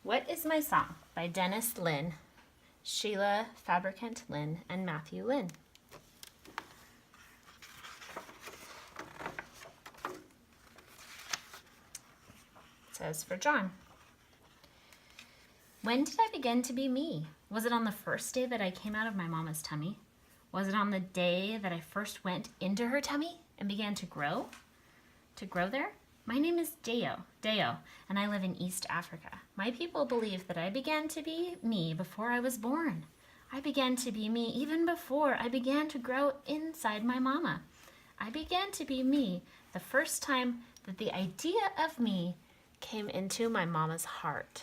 What is My Song by Dennis Linn, Sheila, Frabricant Linn, and Matthew Linn. It says for John. When did I begin to be me? Was it on the first day that I came out of my mama's tummy? Was it on the day that I first went into her tummy and began to grow? To grow there? My name is Deo, and I live in East Africa. My people believe that I began to be me before I was born. I began to be me even before I began to grow inside my mama. I began to be me the first time that the idea of me came into my mama's heart.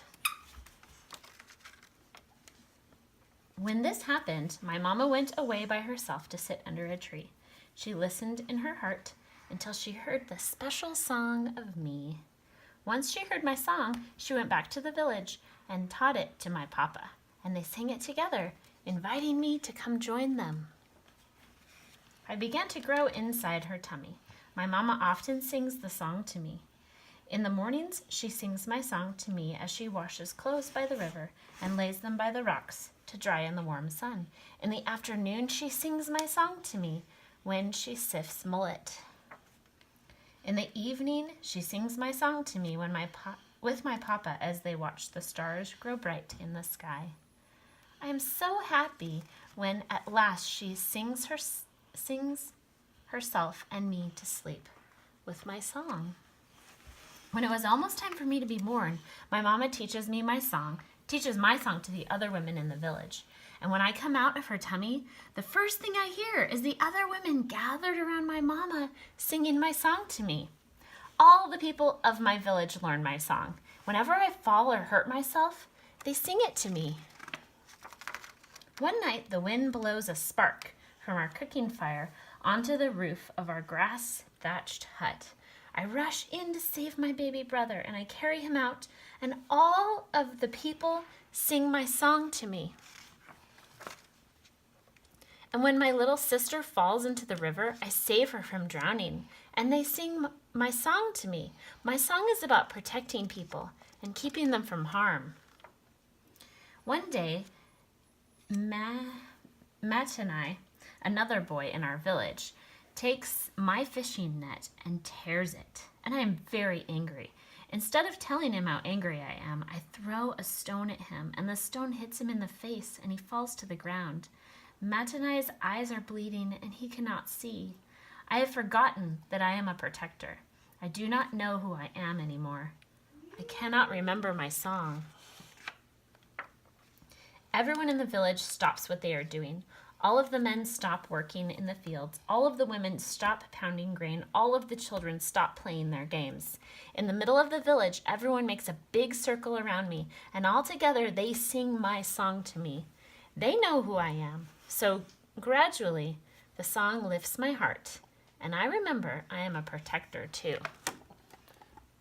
When this happened, my mama went away by herself to sit under a tree. She listened in her heart until she heard the special song of me. Once she heard my song, she went back to the village and taught it to my papa, and they sang it together, inviting me to come join them. I began to grow inside her tummy. My mama often sings the song to me. In the mornings, she sings my song to me as she washes clothes by the river and lays them by the rocks to dry in the warm sun. In the afternoon, she sings my song to me when she sifts millet. In the evening, she sings my song to me with my papa as they watch the stars grow bright in the sky. I am so happy when at last she sings herself and me to sleep with my song. When it was almost time for me to be born, my mama teaches my song to the other women in the village. And when I come out of her tummy, the first thing I hear is the other women gathered around my mama singing my song to me. All the people of my village learn my song. Whenever I fall or hurt myself, they sing it to me. One night, the wind blows a spark from our cooking fire onto the roof of our grass-thatched hut. I rush in to save my baby brother, and I carry him out, and all of the people sing my song to me. And when my little sister falls into the river, I save her from drowning, and they sing my song to me. My song is about protecting people and keeping them from harm. One day, Matanai, another boy in our village, takes my fishing net and tears it, and I am very angry. Instead of telling him how angry I am, I throw a stone at him, and the stone hits him in the face, and he falls to the ground. Matanai's eyes are bleeding, and he cannot see. I have forgotten that I am a protector. I do not know who I am anymore. I cannot remember my song. Everyone in the village stops what they are doing. All of the men stop working in the fields. All of the women stop pounding grain. All of the children stop playing their games. In the middle of the village, everyone makes a big circle around me, and all together they sing my song to me. They know who I am. So gradually, the song lifts my heart, and I remember I am a protector too.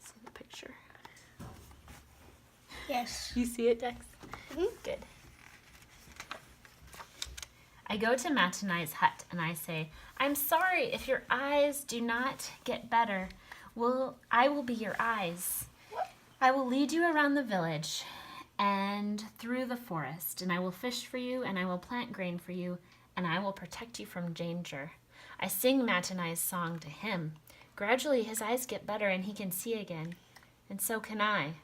See the picture? Yes. You see it, Dex? Mm-hmm. Good. I go to Matanai's hut and I say, I'm sorry if your eyes do not get better. I will be your eyes. I will lead you around the village and through the forest, and I will fish for you, and I will plant grain for you, and I will protect you from danger. I sing Matanai's song to him. Gradually his eyes get better and he can see again, and so can I.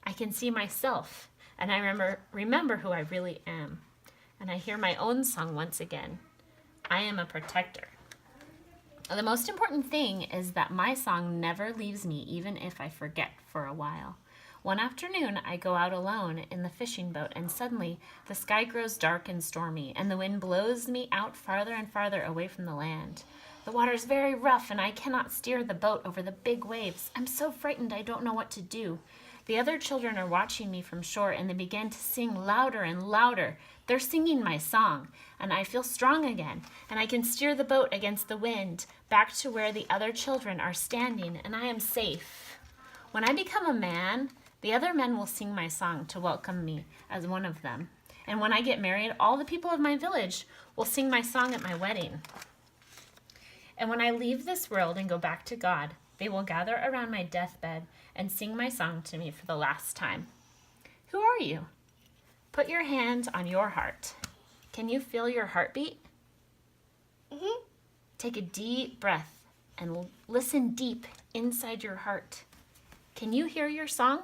I can see myself, and I remember who I really am. And I hear my own song once again. I am a protector. The most important thing is that my song never leaves me, even if I forget for a while. One afternoon, I go out alone in the fishing boat, and suddenly the sky grows dark and stormy, and the wind blows me out farther and farther away from the land. The water is very rough, and I cannot steer the boat over the big waves. I'm so frightened I don't know what to do. The other children are watching me from shore, and they begin to sing louder and louder. They're singing my song, and I feel strong again, and I can steer the boat against the wind back to where the other children are standing, and I am safe. When I become a man, the other men will sing my song to welcome me as one of them. And when I get married, all the people of my village will sing my song at my wedding. And when I leave this world and go back to God, they will gather around my deathbed and sing my song to me for the last time. Who are you? Put your hand on your heart. Can you feel your heartbeat? Mm-hmm. Take a deep breath and listen deep inside your heart. Can you hear your song?